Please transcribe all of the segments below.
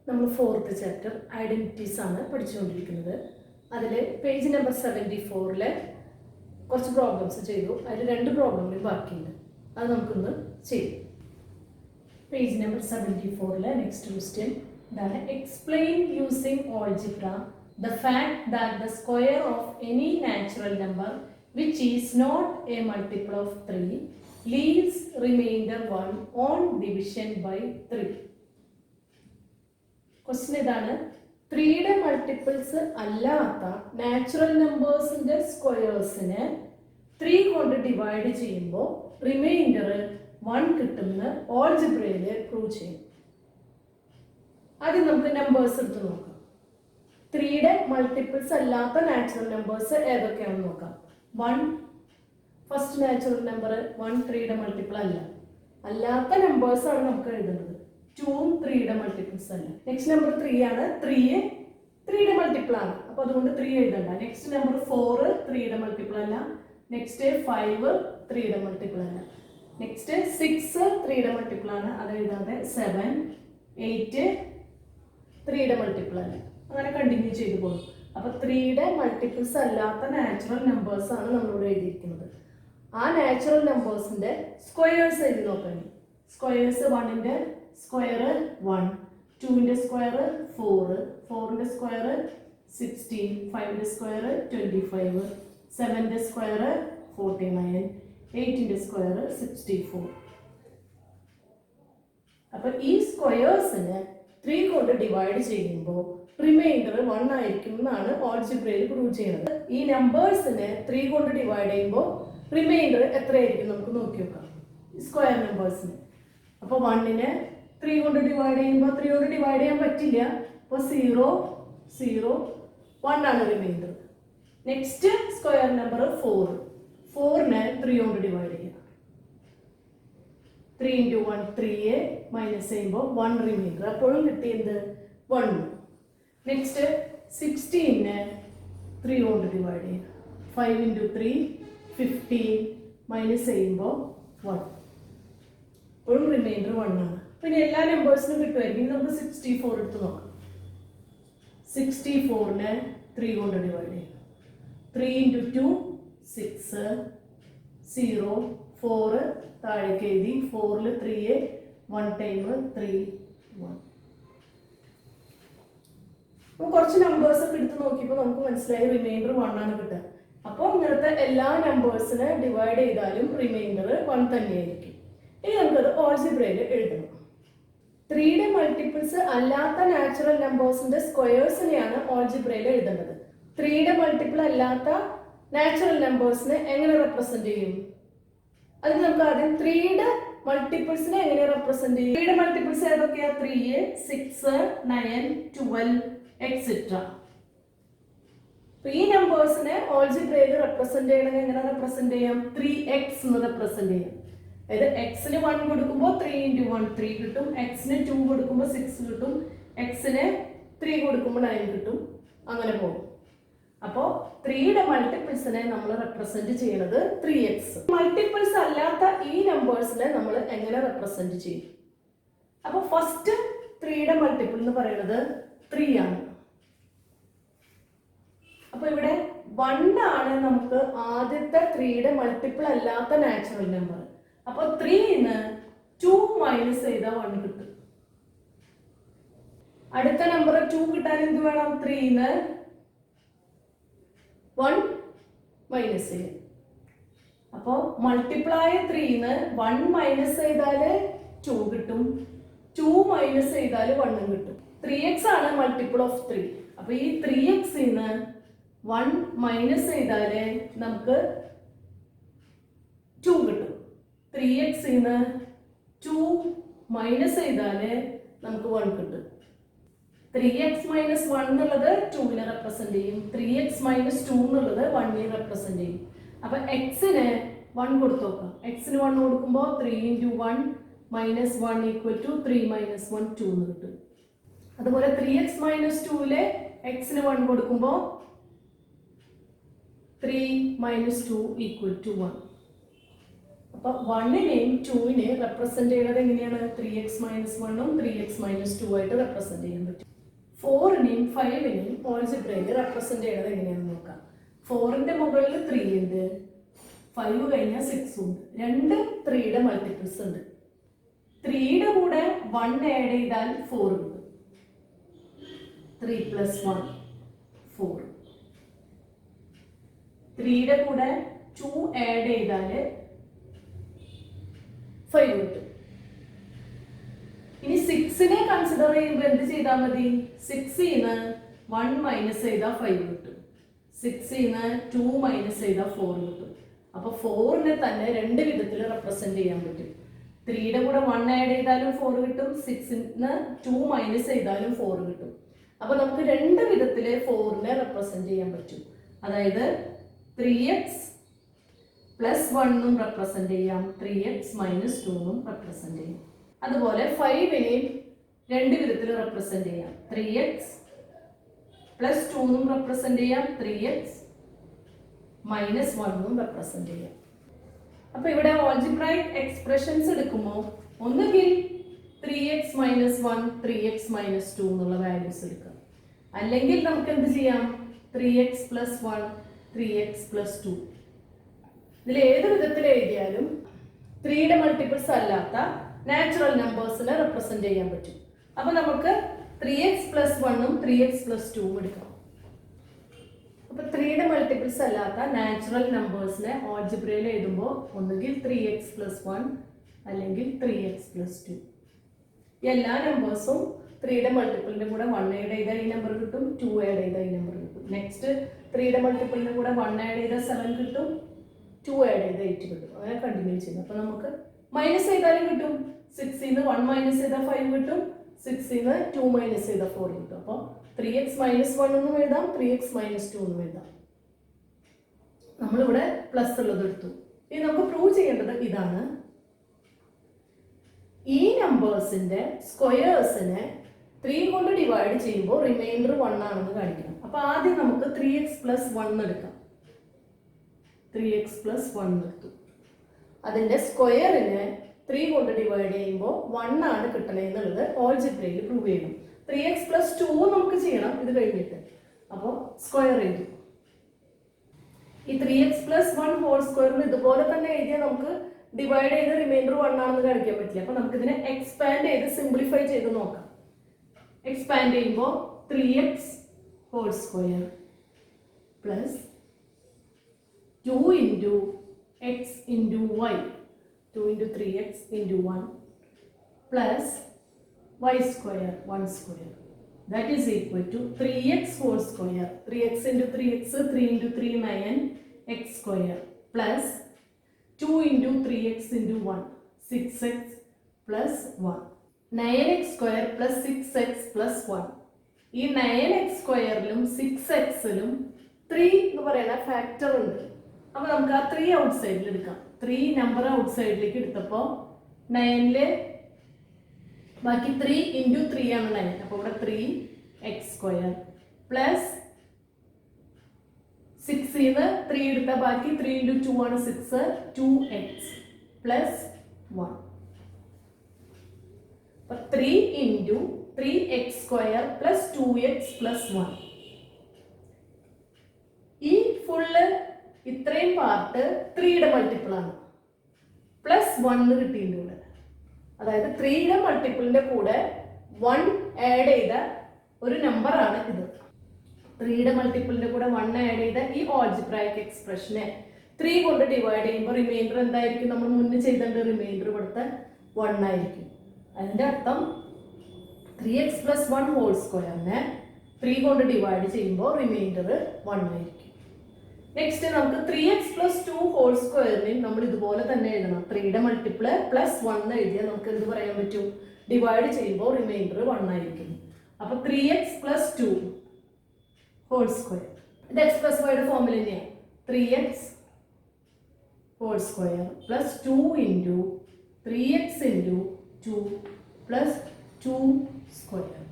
നമ്മൾ fourth chapter identities ആണ് പഠിച്ചുകൊണ്ടിരിക്കുന്നത്. അതിൽ പേജ് നമ്പർ 74 കുറച്ച് പ്രോബ്ലംസ് ചെയ്തു. അതിൽ 2 പ്രോബ്ലം ബാക്കിയുണ്ട്. അത് നമുക്കൊന്ന് ചെയ്യാം. പേജ് നമ്പർ 74 നെക്സ്റ്റ് ക്വസ്റ്റ്യൻ ഇതാണ്. Explain using algebra the fact that the square of any natural number which is not a multiple of 3 leaves remainder 1 on division by 3. Question ഇതാണ്. 3യുടെ multiples അല്ലാത്ത natural നമ്പേഴ്സിന്റെ സ്ക്വയേഴ്സിനെ 3 കൊണ്ട് divide ചെയ്യുമ്പോൾ reminder 1 കിട്ടുമെന്ന് ഓൾജിബ്രയിൽ prove ചെയ്യും. ആദ്യം നമുക്ക് numbers എടുത്ത് നോക്കാം. 3യുടെ മൾട്ടിപ്പിൾസ് അല്ലാത്ത നാച്ചുറൽ നമ്പേഴ്സ് ഏതൊക്കെയാണെന്ന് നോക്കാം. 1 ഫസ്റ്റ് നാച്ചുറൽ നമ്പർ 1 3യുടെ മൾട്ടിപ്പിൾ അല്ലാത്ത നമ്പേഴ്സ് ആണ് നമുക്ക് എഴുതുന്നത്. 2 3യുടെ മൾട്ടിപ്പിൾസ് അല്ല. നെക്സ്റ്റ് നമ്പർ 3 ആണ്. 3യുടെ മൾട്ടിപ്പിൾ ആണ്, അപ്പൊ അതുകൊണ്ട് 3 എഴുതണ്ട. നെക്സ്റ്റ് നമ്പർ 4 3യുടെ മൾട്ടിപ്പിൾ അല്ല. നെക്സ്റ്റ് 5 3യുടെ മൾട്ടിപ്പിൾ അല്ല. നെക്സ്റ്റ് 6 3യുടെ മൾട്ടിപ്പിൾ ആണ്, അത് എഴുതാതെ. 7 8 3യുടെ മൾട്ടിപ്പിൾ അല്ല. അങ്ങനെ കണ്ടിന്യൂ ചെയ്തു പോകും. അപ്പൊ 3യുടെ മൾട്ടിപ്പിൾസ് അല്ലാത്ത നാച്ചുറൽ നമ്പേഴ്സ് ആണ് നമ്മളിവിടെ എഴുതിയിരിക്കുന്നത്. ആ നാച്ചുറൽ നമ്പേഴ്സിന്റെ സ്ക്വയേഴ്സ് എഴുതി നോക്കണം. സ്ക്വയേഴ്സ് 1ന്റെ സ്ക്വയർ 1, 2ന്റെ സ്ക്വയർ 4, 4ന്റെ സ്ക്വയർ 16, 5ന്റെ സ്ക്വയർ 25, 7ന്റെ സ്ക്വയർ 49, 8ന്റെ സ്ക്വയർ 64. അപ്പൊ ഈ സ്ക്വയേഴ്സിന് 3 കൊണ്ട് ഡിവൈഡ് ചെയ്യുമ്പോൾ റിമൈൻഡർ 1 ആയിരിക്കും എന്നാണ് ഓൾജിബ്രയിൽ പ്രൂവ് ചെയ്യുന്നത്. ഈ നമ്പേഴ്സിനെ 3 കൊണ്ട് ഡിവൈഡ് ചെയ്യുമ്പോൾ റിമൈൻഡർ എത്രയായിരിക്കും നമുക്ക് നോക്കി നോക്കാം. സ്ക്വയർ നമ്പേഴ്സിന്. അപ്പോൾ 1നെ 3 കൊണ്ട് ഡിവൈഡ് ചെയ്യുമ്പോൾ 3 കൊണ്ട് ഡിവൈഡ് ചെയ്യാൻ പറ്റില്ല. അപ്പോൾ 0 0 1 ആണ് റിമൈൻഡർ. നെക്സ്റ്റ് സ്ക്വയർ നമ്പർ 4നെ 3 കൊണ്ട് ഡിവൈഡ് ചെയ്യാം. 3 × 1 3 മൈനസ് ചെയ്യുമ്പോൾ 1 റിമൈൻഡർ. അപ്പോഴും കിട്ടിയത് 1. നെക്സ്റ്റ് 16നെ 3 കൊണ്ട് ഡിവൈഡ് ചെയ്യാം. 5 × 3 15 മൈനസ് ചെയ്യുമ്പോൾ 1. അപ്പോഴും റിമൈൻഡർ 1 ആണ്. പിന്നെ എല്ലാ നമ്പേഴ്സിനും കിട്ടുമായിരിക്കും. നമുക്ക് 64 എടുത്ത് നോക്കാം. 64നെ 3 കൊണ്ട് ഡിവൈഡ് ചെയ്യാം. 3 × 2 6 0 4 താഴേക്ക് എഴുതി. 4ൽ 3 1 ടൈം 3 1. കുറച്ച് നമ്പേഴ്സ് ഒക്കെ എടുത്ത് നോക്കിയപ്പോൾ നമുക്ക് മനസ്സിലായി റിമൈൻഡർ 1 ആണ് കിട്ടുക. അപ്പോൾ ഇങ്ങനത്തെ എല്ലാ നമ്പേഴ്സിനെ ഡിവൈഡ് ചെയ്താലും റിമൈൻഡർ 1 തന്നെയായിരിക്കും. ഇനി നമുക്കത് ഓൾജിബ്രയിൽ എഴുതണം. 3യുടെ മൾട്ടിപ്പിൾസ് അല്ലാത്ത നാച്ചുറൽ നമ്പേഴ്സിന്റെ സ്ക്വയേഴ്സിനെയാണ് ഓൾജിബ്രയിൽ എഴുതേണ്ടത്. 3യുടെ മൾട്ടിപ്പിൾ അല്ലാത്ത നാച്ചുറൽ നമ്പേഴ്സിനെ എങ്ങനെ റെപ്രസെന്റ് ചെയ്യും? അതിന് നമുക്ക് ആദ്യം 3യുടെ മൾട്ടിപ്പിൾസിനെ എങ്ങനെ റെപ്രസെന്റ് ചെയ്യും? 3യുടെ മൾട്ടിപ്പിൾസ് ഏതൊക്കെയാ? 3 6 9 12 എക്സെട്ര. ഈ നമ്പേഴ്സിനെ ഓൾജിബ്രയിൽ റെപ്രസെന്റ് ചെയ്യണമെങ്കിൽ എങ്ങനെ റെപ്രസെന്റ് ചെയ്യാം? 3x എന്ന് റെപ്രസെന്റ് ചെയ്യാം. അതായത് എക്സിന് 1 കൊടുക്കുമ്പോൾ 3 × 1 3 കിട്ടും. എക്സിന് 2 കൊടുക്കുമ്പോൾ 6 കിട്ടും. എക്സിന് 3 കൊടുക്കുമ്പോൾ 9 കിട്ടും. അങ്ങനെ പോകും. അപ്പോൾ 3യുടെ മൾട്ടിപ്പിൾസിനെ നമ്മൾ റെപ്രസെന്റ് ചെയ്യുന്നത് 3x. മൾട്ടിപ്പിൾസ് അല്ലാത്ത ഈ നമ്പേഴ്സിനെ നമ്മൾ എങ്ങനെ റെപ്രസെന്റ് ചെയ്യും? അപ്പോൾ ഫസ്റ്റ് 3യുടെ മൾട്ടിപ്പിൾ എന്ന് പറയുന്നത് 3 ആണ്. അപ്പൊ ഇവിടെ 1 ആണ് നമുക്ക് ആദ്യത്തെ 3യുടെ മൾട്ടിപ്പിൾ അല്ലാത്ത നാച്ചുറൽ നമ്പർ. അപ്പൊ 3ന്ന് 2 മൈനസ് ചെയ്താൽ 1 കിട്ടും. അടുത്ത നമ്പർ 2 കിട്ടാൻ എന്ത് വേണം? 3ന്ന് 1 മൈനസ് ചെയ്യാം. അപ്പോ മൾട്ടിപ്ലൈ 3ന്ന് 1 മൈനസ് ചെയ്താല് 2 കിട്ടും. 2 മൈനസ് ചെയ്താല് 1 കിട്ടും. 3x ആണ് മൾട്ടിപ്പിൾ ഓഫ് 3. അപ്പൊ ഈ 3xന്ന് 1 മൈനസ് ചെയ്താല് നമുക്ക് 2 കിട്ടും. 3xന്ന് 2 മൈനസ് ചെയ്താല് നമുക്ക് 1 കിട്ടും. 3x മൈനസ് 1 എന്നുള്ളത് 2നെ റെപ്രസെന്റ് ചെയ്യും. 3x മൈനസ് 2 എന്നുള്ളത് 1നെ റെപ്രസെന്റ് ചെയ്യും. അപ്പൊ എക്സിന് 1 കൊടുത്തു നോക്കാം. എക്സിന് 1 കൊടുക്കുമ്പോൾ 3 × 1 മൈനസ് 1 = 3 മൈനസ് 1 2 എന്ന് കിട്ടും. അതുപോലെ 3x മൈനസ് 2ലെ എക്സിന് 1 കൊടുക്കുമ്പോൾ 3 മൈനസ് 2 = 1. അപ്പൊ 1നെയും 2നെയും റെപ്രസെന്റ് ചെയ്യുന്നത് എങ്ങനെയാണ്? 3x മൈനസ് 1ഉം 3x മൈനസ് 2 ആയിട്ട് റെപ്രസെന്റ് ചെയ്യാൻ പറ്റും. 4നെയും 5നെയും ഓൾജിബ്രയിൽ റെപ്രസെന്റ് ചെയ്യുന്നത് എങ്ങനെയാണെന്ന് നോക്കാം. 4ന്റെ മുകളിൽ 3 ഉണ്ട്, 5 കഴിഞ്ഞാൽ 6 ഉണ്ട്. രണ്ട് 3യുടെ മൾട്ടിപ്പിൾസ് ഉണ്ട്. 3യുടെ കൂടെ 1 ആഡ് ചെയ്താൽ 4 കിട്ടും. 3 പ്ലസ് 1 4. 3യുടെ കൂടെ 2 ആഡ് ചെയ്താൽ 5 കിട്ടും. ഇനി 6നെ കൺസിഡർ ചെയ്യുമ്പോൾ എന്ത് ചെയ്താൽ മതി? 6ന്ന് 1 മൈനസ് ചെയ്താൽ 5 കിട്ടും. 6ന്ന് 2 മൈനസ് ചെയ്താൽ 4 കിട്ടും. അപ്പൊ 4നെ തന്നെ രണ്ട് വിധത്തിൽ റെപ്രസെന്റ് ചെയ്യാൻ പറ്റും. 3യുടെ കൂടെ 1 ആഡ് ചെയ്താലും 4 കിട്ടും, 6ന്ന് 2 മൈനസ് ചെയ്താലും 4 കിട്ടും. അപ്പൊ നമുക്ക് രണ്ട് വിധത്തിൽ 4നെ റെപ്രസെന്റ് ചെയ്യാൻ പറ്റും. അതായത് 3x പ്ലസ് 1ഉം റെപ്രസെന്റ് ചെയ്യാം, 3x മൈനസ് 2ഉം റെപ്രസെന്റ് ചെയ്യാം. അതുപോലെ 5നെയും രണ്ട് വിധത്തിൽ റെപ്രസെന്റ് ചെയ്യാം. 3x പ്ലസ് 2ഉം റെപ്രസെന്റ് ചെയ്യാം, 3x മൈനസ് 1ഉം റെപ്രസെന്റ് ചെയ്യാം. അപ്പൊ ഇവിടെ ഓൾജിബ്രൈക് എക്സ്പ്രഷൻസ് എടുക്കുമ്പോൾ ഒന്നുകിൽ 3x മൈനസ് 1, 3x മൈനസ് 2 എന്നുള്ള വാല്യൂസ് എടുക്കാം. അല്ലെങ്കിൽ നമുക്ക് എന്ത് ചെയ്യാം? 3x plus 1, 3x plus 2. ഇതിൽ ഏത് വിധത്തിൽ എഴുതിയാലും 3യുടെ മൾട്ടിപ്പിൾസ് അല്ലാത്ത നാച്ചുറൽ നമ്പേഴ്സിനെ റെപ്രസെന്റ് ചെയ്യാൻ പറ്റും. അപ്പൊ നമുക്ക് 3x പ്ലസ് 1ഉം 3x പ്ലസ് 2ഉം എടുക്കാം. അപ്പൊ 3യുടെ മൾട്ടിപ്പിൾസ് അല്ലാത്ത നാച്ചുറൽ നമ്പേഴ്സിനെ ഓൾജിബ്രയിൽ എഴുതുമ്പോൾ ഒന്നുകിൽ 3x പ്ലസ് 1 അല്ലെങ്കിൽ 3x പ്ലസ് 2. എല്ലാ നമ്പേഴ്സും 3യുടെ മൾട്ടിപ്പിളിന്റെ കൂടെ 1 ആഡ് ചെയ്താൽ ഈ നമ്പർ കിട്ടും, 2 ആഡ് ചെയ്താൽ ഈ നമ്പർ കിട്ടും. നെക്സ്റ്റ് 3യുടെ മൾട്ടിപ്പിളിന്റെ കൂടെ 1 ആഡ് ചെയ്താൽ 7 കിട്ടും, 2 ആഡ് ചെയ്താൽ 8 കിട്ടും. അങ്ങനെ കണ്ടിന്യൂ ചെയ്യുന്നു. അപ്പൊ നമുക്ക് മൈനസ് ചെയ്താലും കിട്ടും. 6ന്ന് 1 മൈനസ് ചെയ്താൽ 5 കിട്ടും, 6ന്ന് 2 മൈനസ് ചെയ്താൽ 4 കിട്ടും. അപ്പോൾ 3x മൈനസ് 1 എന്നും എഴുതാം, 3x മൈനസ് 2 എന്നും എഴുതാം. നമ്മളിവിടെ പ്ലസ് ഉള്ളത് എടുത്തു. ഇനി നമുക്ക് പ്രൂവ് ചെയ്യേണ്ടത് ഇതാണ്. ഈ നമ്പേഴ്സിന്റെ സ്ക്വയേഴ്സിനെ 3 കൊണ്ട് ഡിവൈഡ് ചെയ്യുമ്പോൾ റിമൈൻഡർ 1 ആണെന്ന് കാണിക്കണം. അപ്പൊ ആദ്യം നമുക്ക് 3x പ്ലസ് 1 എടുക്കാം. 3x പ്ലസ് 1 എടുത്തു. അതിന്റെ സ്ക്വയറിനെ 3 കൊണ്ട് ഡിവൈഡ് ചെയ്യുമ്പോൾ 1 ആണ് കിട്ടണേ എന്നുള്ളത് ഓൾജിബ്രയിൽ പ്രൂവ് ചെയ്യണം. 3x പ്ലസ് 2 നമുക്ക് ചെയ്യണം ഇത് കഴിഞ്ഞിട്ട്. അപ്പോൾ സ്ക്വയർ ചെയ്തു. ഈ 3x പ്ലസ് 1 ഹോൾ സ്ക്വയറിന് ഇതുപോലെ തന്നെ എഴുതിയാൽ നമുക്ക് ഡിവൈഡ് ചെയ്ത് റിമൈൻഡർ 1 ആണെന്ന് കാണിക്കാൻ പറ്റില്ല. അപ്പൊ നമുക്ക് ഇതിനെ എക്സ്പാൻഡ് ചെയ്ത് സിംപ്ലിഫൈ ചെയ്ത് നോക്കാം. എക്സ്പാൻഡ് ചെയ്യുമ്പോൾ 3x whole square plus 2 into x into y, 2 into 3x into 1 plus y square 1 square, that is equal to 3x whole square, 3x into 3x, 3 into 3 9 x square plus 2 into 3x into 1 6x plus 1, 9x square plus 6x plus 1. ഈ 9x സ്ക്വയറിലും 6xലും 3 എന്ന് പറയുന്ന factor ഉണ്ട്. അപ്പൊ നമുക്ക് ആ 3 out സൈഡിൽ എടുക്കാം. 3 number out സൈഡിലേക്ക് എടുത്തപ്പോൾ 9ല് ബാക്കി 3 into 3 ആണ് 9. അപ്പൊ ഇവിടെ 3x സ്ക്വയർ പ്ലസ് 6ന്ന് 3 എടുത്ത ബാക്കി 3 into 2 ആണ് 6, 2x പ്ലസ് 1. അപ്പൊ 3 into 3x square plus 2x plus 1. ഈ ഫുള്ള് ഇത്രയും പാർട്ട് 3യുടെ മൾട്ടിപ്പിൾ ആണ്. പ്ലസ് 1 കിട്ടിയിട്ടുണ്ട്. അതായത് 3യുടെ മൾട്ടിപ്പിളിന്റെ കൂടെ 1 ആഡ് ചെയ്ത ഒരു നമ്പർ ആണ് ഇത്. 3യുടെ മൾട്ടിപ്പിളിന്റെ കൂടെ 1 ആഡ് ചെയ്ത ഈ ഓൾജിബ്രൈക് എക്സ്പ്രഷനെ 3 കൊണ്ട് ഡിവൈഡ് ചെയ്യുമ്പോൾ റിമൈൻഡർ എന്തായിരിക്കും? നമ്മൾ മുന്നേ ചെയ്തേണ്ട റിമൈൻഡർ ഇവിടുത്തെ 1 ആയിരിക്കും. അതിന്റെ അർത്ഥം 3x പ്ലസ് 1 ഹോൾ സ്ക്വയറിനെ 3 കൊണ്ട് ഡിവൈഡ് ചെയ്യുമ്പോൾ റിമൈൻഡർ 1 ആയിരിക്കും. നെക്സ്റ്റ് നമുക്ക് 3x പ്ലസ് 2 ഹോൾ സ്ക്വയറിനെയും നമ്മൾ ഇതുപോലെ തന്നെ എഴുതണം. 3യുടെ മൾട്ടിപ്പിള് പ്ലസ് 1 എഴുതിയാൽ നമുക്ക് എന്ത് പറയാൻ പറ്റും? ഡിവൈഡ് ചെയ്യുമ്പോൾ റിമൈൻഡർ 1 ആയിരിക്കും. അപ്പൊ 3x പ്ലസ് 2 ഹോൾ സ്ക്വയർ ഇത് എക്സ്പ്രസ് വൈയുടെ ഫോമിൽ തന്നെയാണ്. 3x whole square plus 2 into 3x into 2 plus 2 square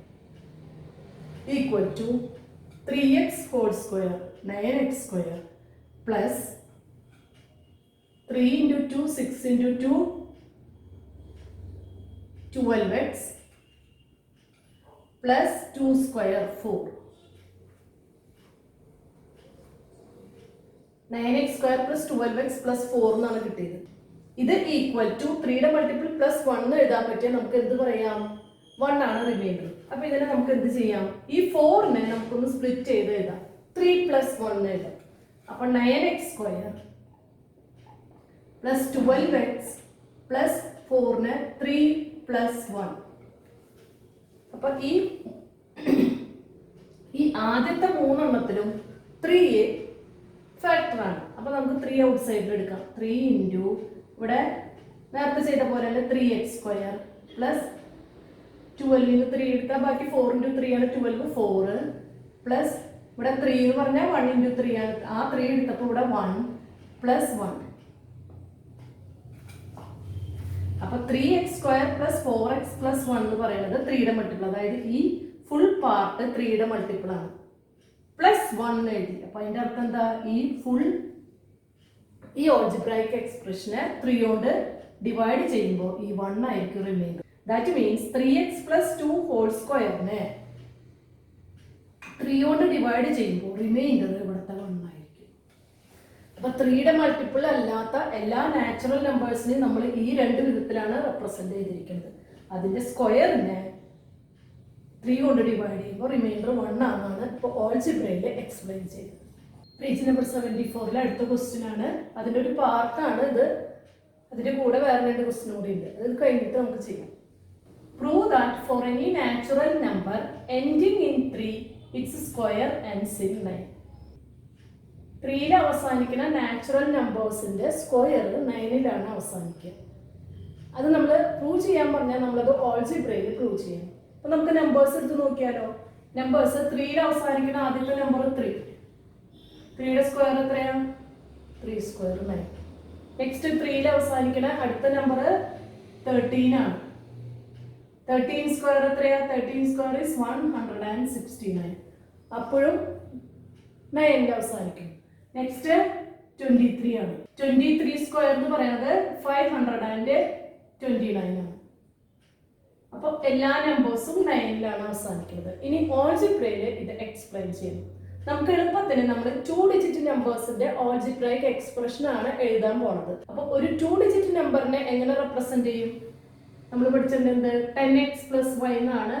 equal to 3x whole square 9x square plus 3 into 2, 6 into 2, 12x plus 2 square 4. 9x square plus 12x plus 4 എന്നാണ് കിട്ടിയത്. ഇത് equal to 3യുടെ multiple plus 1 എഴുതാൻ പറ്റിയ നമുക്ക് എന്ത് പറയാം? 1 ആണ് reminder. അപ്പൊ ഇതിനെ നമുക്ക് എന്ത് ചെയ്യാം? ഈ 4നെ നമുക്കൊന്ന് സ്പ്ലിറ്റ് ചെയ്ത് എഴുതാം. 3 plus 1 എഴുതാം. അപ്പൊ 9x square plus 12x plus 4ന് 3 plus 1. അപ്പൊ ഈ ആദ്യത്തെ മൂന്നെണ്ണത്തിലും 3 ഫാക്ടർ ആണ്. അപ്പൊ നമുക്ക് 3 ഔട്ട് സൈഡിൽ എടുക്കാം. 3 ഇൻറ്റു ഇവിടെ നേരത്തെ ചെയ്ത പോലെ തന്നെ 3x സ്ക്വയർ പ്ലസ് 12 3 എടുത്താൽ ബാക്കി 4 ഇൻറ്റു 3 ആണ് 12 4 പ്ലസ് ഇവിടെ 3 എന്ന് പറഞ്ഞാൽ 1 ഇൻറ്റു 3 ആണ്. ആ 3 എടുത്തപ്പോൾ ഇവിടെ 1 പ്ലസ് 1. അപ്പൊ 3x square plus 4x plus 1 എന്ന് പറയുന്നത് 3യുടെ മൾട്ടിപ്പിൾ, അതായത് ഈ ഫുൾ പാർട്ട് 3യുടെ മൾട്ടിപ്പിൾ ആണ്. പ്ലസ് 1 എഴുതി. അപ്പൊ അതിന്റെ അർത്ഥം എന്താ? ഈ ഓൾജിബ്രൈക് എക്സ്പ്രഷനെ 3 കൊണ്ട് ഡിവൈഡ് ചെയ്യുമ്പോൾ ഈ 1 ആയിരിക്കും reminder. That means 3x plus 2 whole സ്ക്വയറിനെ 3 കൊണ്ട് ഡിവൈഡ് ചെയ്യുമ്പോൾ റിമൈൻഡർ ഇവിടുത്തെ 1 ആയിരിക്കും. അപ്പൊ 3യുടെ മൾട്ടിപ്പിൾ അല്ലാത്ത എല്ലാ നാച്ചുറൽ നമ്പേഴ്സിനെയും നമ്മൾ ഈ രണ്ട് വിധത്തിലാണ് റെപ്രസെന്റ് ചെയ്തിരിക്കുന്നത്. അതിന്റെ സ്ക്വയറിനെ 3 കൊണ്ട് ഡിവൈഡ് ചെയ്യുമ്പോൾ റിമൈൻഡർ 1 ആണെന്നാണ് ഇപ്പോൾ ഓൾജിബ്രയിൽ എക്സ്പ്ലെയിൻ ചെയ്തത്. പേജ് നമ്പർ 74 അടുത്ത ക്വസ്റ്റ്യൻ ആണ്. അതിൻ്റെ ഒരു പാർട്ടാണ് ഇത്. അതിൻ്റെ കൂടെ വേറെ രണ്ട് ക്വസ്റ്റ്യൻ കൂടി ഉണ്ട്. അത് കഴിഞ്ഞിട്ട് നമുക്ക് ചെയ്യാം. Prove that for any natural number ending in 3 it's square ends in 9. 3ൽ അവസാനിക്കുന്ന നാച്ചുറൽ നമ്പേഴ്സിന്റെ സ്ക്വയർ 9ലാണ് അവസാനിക്കുക. അത് നമ്മൾ പ്രൂവ് ചെയ്യാൻ പറഞ്ഞാൽ നമ്മളത് ഓൾജിബ്രയിൽ പ്രൂവ് ചെയ്യണം. അപ്പൊ നമുക്ക് നമ്പേഴ്സ് എടുത്ത് നോക്കിയാലോ. നമ്പേഴ്സ് 3ൽ അവസാനിക്കുന്ന ആദ്യത്തെ നമ്പർ 3. 3യുടെ സ്ക്വയർ എത്രയാണ്? 3 സ്ക്വയർ 9. നെക്സ്റ്റ് 3ൽ അവസാനിക്കുന്ന അടുത്ത നമ്പർ 13 ആണ്. 13 സ്ക്വയർ എത്രയാ? 13 സ്ക്വയർ is 169. അപ്പോഴും 9ൽ അവസാനിക്കും. നെക്സ്റ്റ് 23 ആണ്. 23 സ്ക്വയർ എന്ന് പറയുന്നത് 529 ആണ്. അപ്പോൾ എല്ലാ നമ്പേഴ്സും 9ലാണ് അവസാനിക്കുന്നത്. ഇനി ഓൾജിബ്രയിൽ ഇത് എക്സ്പ്ലെയിൻ ചെയ്യുന്നു. നമുക്ക് എളുപ്പത്തിന് നമ്മൾ 2 ഡിജിറ്റ് നമ്പേഴ്സിന്റെ ഓൾജിബ്രൈക് എക്സ്പ്രഷൻ ആണ് എഴുതാൻ പോണത്. അപ്പൊ ഒരു 2 ഡിജിറ്റ് നമ്പറിനെ എങ്ങനെ റെപ്രസെന്റ് ചെയ്യും? നമ്മൾ പഠിച്ചിട്ടുണ്ട് 10x പ്ലസ് y എന്നാണ്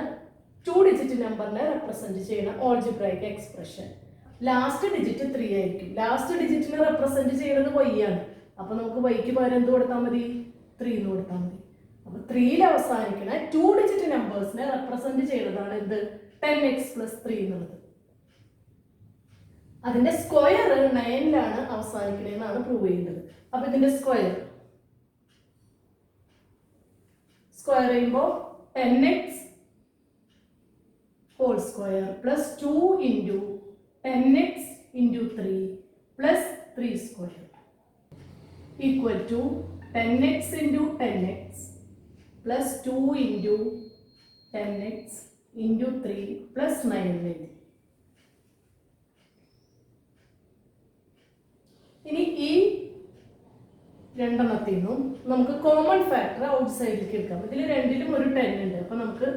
2 ഡിജിറ്റ് നമ്പറിനെ റെപ്രസെന്റ് ചെയ്യുന്ന ഓൾജിബ്രൈക് എക്സ്പ്രഷൻ. ലാസ്റ്റ് ഡിജിറ്റ് 3 ആയിരിക്കും. ലാസ്റ്റ് ഡിജിറ്റിനെ റെപ്രസെന്റ് ചെയ്യുന്നത് y ആണ്. അപ്പൊ നമുക്ക് y-ക്ക് പകരം എന്ത് കൊടുത്താൽ മതി? 3 എന്ന് കൊടുത്താൽ മതി. അപ്പൊ 3ൽ അവസാനിക്കുന്ന 2 ഡിജിറ്റ് നമ്പേഴ്സിനെ റെപ്രസെന്റ് ചെയ്യുന്നതാണ് എന്ത്? 10x പ്ലസ് 3 എന്നുള്ളത്. അതിന്റെ സ്ക്വയർ 9ലാണ് അവസാനിക്കുന്നതെന്നാണ് പ്രൂവ് ചെയ്യുന്നത്. അപ്പൊ ഇതിന്റെ സ്ക്വയർ ചെയ്യുമ്പോൾ 10x whole square plus 2 into 10x into 3 plus 3 square equal to 10x into 10x plus 2 into 10x into 3 plus 9. ഇനി ഈ രണ്ടെണ്ണത്തിൽ നിന്നും നമുക്ക് കോമൺ ഫാക്ടർ ഔട്ട് സൈഡിലേക്ക് എടുക്കാം. ഇതിൽ രണ്ടിലും ഒരു 10 ഉണ്ട്. അപ്പൊ നമുക്ക്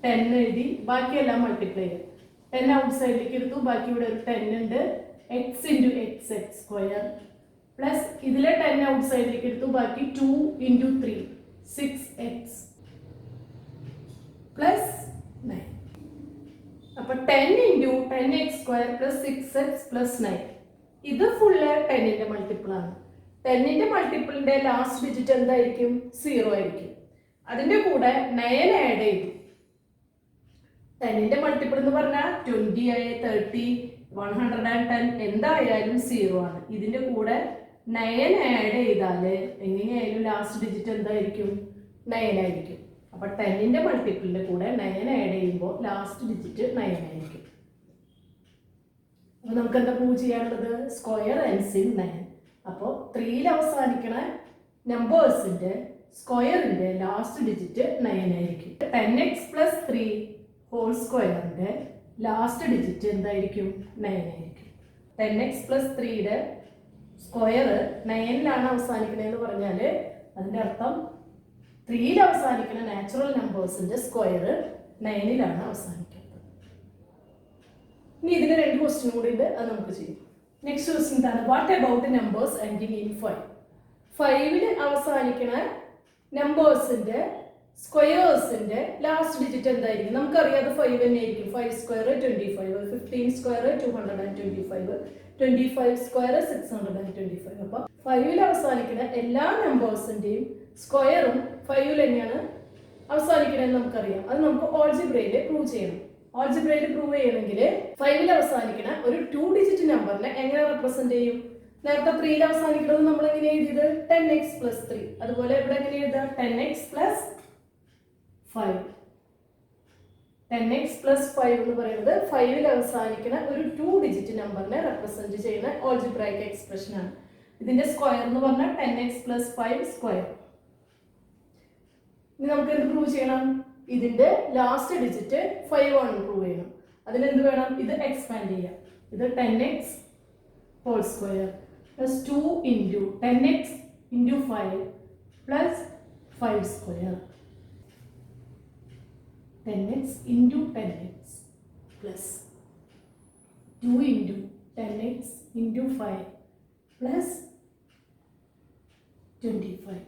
10 എഴുതി ബാക്കിയെല്ലാം മൾട്ടിപ്ലൈ ചെയ്യാം. 10 ഔട്ട് സൈഡിലേക്ക് എടുത്തു. ബാക്കി ഇവിടെ ഒരു 10 ഉണ്ട്. X into X X square plus ഇതിലെ 10 ഔട്ട് സൈഡിലേക്ക് എടുത്തു. ബാക്കി 2 ഇൻറ്റു 3 6x പ്ലസ് 9. അപ്പൊ 10 into 10x square plus 6x plus 9. ഇത് ഫുള്ള് 10ന്റെ മൾട്ടിപ്പിൾ ആണ്. 10ന്റെ മൾട്ടിപ്പിളിന്റെ ലാസ്റ്റ് ഡിജിറ്റ് എന്തായിരിക്കും? 0 ആയിരിക്കും. അതിന്റെ കൂടെ 9 ആഡ് ചെയ്തു. 10ന്റെ മൾട്ടിപ്പിൾ എന്ന് പറഞ്ഞാൽ 20 30 110 എന്തായാലും 0 ആണ്. ഇതിന്റെ കൂടെ 9 ആഡ് ചെയ്താല് എങ്ങനെയായാലും ലാസ്റ്റ് ഡിജിറ്റ് എന്തായിരിക്കും? 9 ആയിരിക്കും. അപ്പൊ 10ന്റെ മൾട്ടിപ്പിളിന്റെ കൂടെ 9 ആഡ് ചെയ്യുമ്പോൾ ലാസ്റ്റ് ഡിജിറ്റ് 9 ആയിരിക്കും. അപ്പൊ നമുക്ക് എന്താ പ്രൂവ് ചെയ്യാനുള്ളത്? Square ends in 9. അപ്പോൾ 3ൽ അവസാനിക്കണ നമ്പേഴ്സിന്റെ സ്ക്വയറിന്റെ ലാസ്റ്റ് ഡിജിറ്റ് 9 ആയിരിക്കും. 10x പ്ലസ് 3 ഹോൾ സ്ക്വയറിന്റെ ലാസ്റ്റ് ഡിജിറ്റ് എന്തായിരിക്കും? 9 ആയിരിക്കും. 10x പ്ലസ് 3യുടെ സ്ക്വയർ 9ലാണ് അവസാനിക്കണതെന്ന് പറഞ്ഞാൽ അതിൻ്റെ അർത്ഥം 3ൽ അവസാനിക്കുന്ന നാച്ചുറൽ നമ്പേഴ്സിന്റെ സ്ക്വയർ 9ലാണ് അവസാനിക്കുന്നത്. ഇനി ഇതിന് 2 ക്വസ്റ്റ്യൻ കൂടി ഉണ്ട്, അത് നമുക്ക് ചെയ്യാം. നെക്സ്റ്റ് ക്വസ്റ്റ്യൻ എന്താണ്? What about numbers ending in 5? 5ൽ അവസാനിക്കുന്ന നമ്പേഴ്സിന്റെ സ്ക്വയേഴ്സിന്റെ ലാസ്റ്റ് ഡിജിറ്റ് എന്തായിരിക്കും? നമുക്കറിയാതെ 5 തന്നെയായിരിക്കും. 5 സ്ക്വയർ 25, 15 സ്ക്വയർ 225, 25 സ്ക്വയർ 625. അപ്പൊ 5ൽ അവസാനിക്കുന്ന എല്ലാ നമ്പേഴ്സിന്റെയും സ്ക്വയറും 5ൽ തന്നെയാണ് അവസാനിക്കണമെന്ന് നമുക്കറിയാം. അത് നമുക്ക് ഓൾജിബ്രയിൽ പ്രൂവ് ചെയ്യണം. ഓൾജിബ്രയിൽ പ്രൂവ് ചെയ്യണമെങ്കിൽ 5ൽ അവസാനിക്കുന്ന ഒരു 2 ഡിജിറ്റ് നമ്പറിനെ എങ്ങനെ റെപ്രസെന്റ് ചെയ്യും? നേരത്തെ 3ൽ അവസാനിക്കുന്നത് നമ്മൾ എങ്ങനെ എഴുതിയത്? 10x + 3. അതുപോലെ ഇവിടെ എങ്ങനെ എഴുതാം? 10x + 5. 10x + 5 എന്ന് പറയുന്നത് 5ൽ അവസാനിക്കുന്ന ഒരു 2 ഡിജിറ്റ് നമ്പറിനെ റെപ്രസെന്റ് ചെയ്യുന്ന ഓൾജിബ്രൈക് എക്സ്പ്രഷൻ ആണ്. ഇതിന്റെ സ്ക്വയർ എന്ന് പറഞ്ഞാൽ 10x + 5 സ്ക്വയർ. ഇനി നമുക്ക് എന്ത് പ്രൂവ് ചെയ്യണം? ഇതിന്റെ ലാസ്റ്റ് ഡിജിറ്റ് 5 ആണെന്ന് പ്രൂവ് ചെയ്യണം. അതിനെന്ത് വേണം? ഇത് എക്സ്പാൻഡ് ചെയ്യാം. ഇത് 10x whole square plus 2 into 10x into 5 plus 5 square. 10x into 10x plus 2 into 10x into 5 plus 25.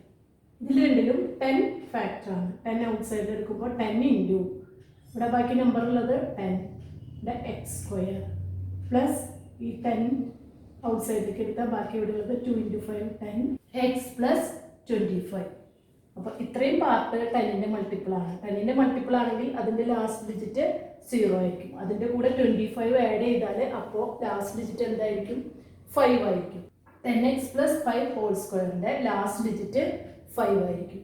ഇതിൽ രണ്ടിലും 10 ഫാക്ടർ ആണ്. 10 ഔട്ട് സൈഡ് എടുക്കുമ്പോൾ 10 ഇൻറ്റു ഇവിടെ ബാക്കി നമ്പർ ഉള്ളത് 10 എക്സ് സ്ക്വയർ പ്ലസ് ഈ 10 ഔട്ട് സൈഡിലേക്ക് എടുത്താൽ ബാക്കി ഇവിടെ ഉള്ളത് 2 ഇൻറ്റു 5 10 എക്സ് പ്ലസ് 25. അപ്പോൾ ഇത്രയും പാർട്ട് 10ന്റെ മൾട്ടിപ്പിൾ ആണ്. 10ന്റെ മൾട്ടിപ്പിൾ ആണെങ്കിൽ അതിന്റെ ലാസ്റ്റ് ഡിജിറ്റ് 0 ആയിരിക്കും. അതിന്റെ കൂടെ 25 ആഡ് ചെയ്താൽ അപ്പോൾ ലാസ്റ്റ് ഡിജിറ്റ് എന്തായിരിക്കും? 5 ആയിരിക്കും. 10x + 5 ഹോൾ സ്ക്വയറിന്റെ ലാസ്റ്റ് ഡിജിറ്റ് 5 ആയിരിക്കും.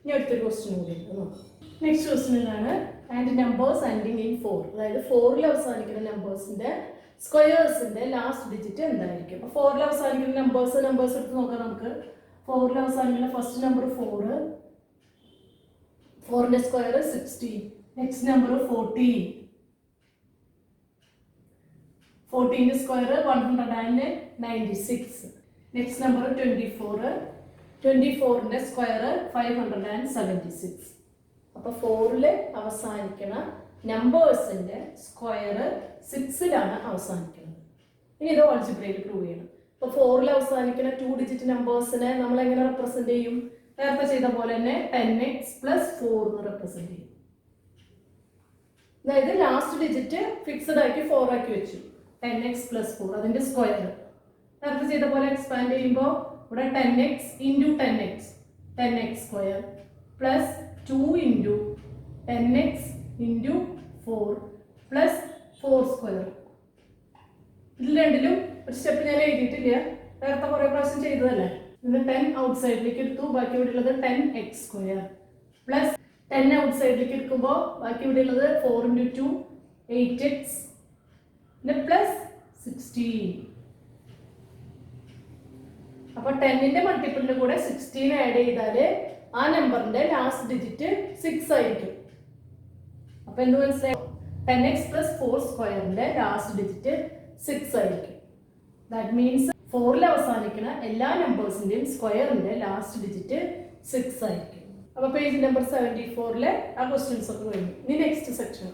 ഇനി അടുത്തൊരു ക്വസ്റ്റ്യൻ കൂടി നോക്കാം. നെക്സ്റ്റ് ക്വസ്റ്റ്യൻ ആണ് ആൻഡ് നമ്പേഴ്സ് എൻഡിങ് ഇൻ 4. അതായത് 4ൽ അവസാനിക്കുന്ന നമ്പേഴ്സിന്റെ സ്ക്വയേഴ്സിന്റെ ലാസ്റ്റ് ഡിജിറ്റ് എന്തായിരിക്കും? അപ്പോൾ 4ൽ അവസാനിക്കുന്ന നമ്പേഴ്സ് എടുത്ത് നോക്കാം നമുക്ക്. 4ൽ അവസാനിക്കുന്ന ഫസ്റ്റ് നമ്പർ 4, 4ന്റെ സ്ക്വയർ 16. നെക്സ്റ്റ് നമ്പർ 14, 14ന്റെ സ്ക്വയർ 196. നെക്സ്റ്റ് നമ്പർ 24, 24ന്റെ സ്ക്വയർ 576. അപ്പോൾ 4ൽ അവസാനിക്കുന്ന നമ്പേഴ്സിന്റെ സ്ക്വയർ 6ലാണ് അവസാനിക്കുന്നത്. ഇനി ഇത് ഓൾജിബ്രയിൽ പ്രൂവ് ചെയ്യണം. അപ്പോൾ 4ൽ അവസാനിക്കുന്ന 2 ഡിജിറ്റ് നമ്പേഴ്സിനെ നമ്മൾ എങ്ങനെ റെപ്രസെന്റ് ചെയ്യും? നേരത്തെ ചെയ്ത പോലെ തന്നെ 10x + 4 എന്ന് റെപ്രസെന്റ് ചെയ്യും. അതായത് ലാസ്റ്റ് ഡിജിറ്റ് ഫിക്സഡ് ആക്കി 4 ആക്കി വെച്ചു. 10x + 4 അതിന്റെ സ്ക്വയർ നേരത്തെ ചെയ്ത പോലെ എക്സ്പാൻഡ് ചെയ്യുമ്പോൾ ഇവിടെ 10x into 10x square plus 2 into 10x into 4 plus 4 square. ഇതിൽ രണ്ടിലും ഒരു സ്റ്റെപ്പ് ഞാൻ എഴുതിയിട്ടില്ല, നേരത്തെ കുറേ പ്രാവശ്യം ചെയ്തതല്ലേ. ഇത് 10 ഔട്ട് സൈഡിലേക്ക് എടുത്തു, ബാക്കി ഇവിടെ ഉള്ളത് 10x സ്ക്വയർ പ്ലസ് 10 ഔട്ട് സൈഡിലേക്ക് എടുക്കുമ്പോൾ ബാക്കി ഇവിടെ ഉള്ളത് 4 ഇൻറ്റു 2 8x പ്ലസ് 16. അപ്പൊ 10ന്റെ മൾട്ടിപ്പിളിന്റെ കൂടെ 16 ആഡ് ചെയ്താൽ ആ നമ്പറിന്റെ ലാസ്റ്റ് ഡിജിറ്റ് 6 ആയിരിക്കും. അപ്പൊ എന്ത് മനസ്സിലായി? 10x + 4 സ്ക്വയറിന്റെ ലാസ്റ്റ് ഡിജിറ്റ് 6 ആയിരിക്കും. ദാറ്റ് മീൻസ് 4ൽ അവസാനിക്കുന്ന എല്ലാ നമ്പേഴ്സിന്റെയും സ്ക്വയറിന്റെ ലാസ്റ്റ് ഡിജിറ്റ് 6 ആയിരിക്കും. അപ്പൊ പേജ് നമ്പർ 74ലെ ആ ക്വസ്റ്റ്യൻസ് ഒക്കെ കഴിഞ്ഞു. ഇനി നെക്സ്റ്റ് സെക്ഷൻ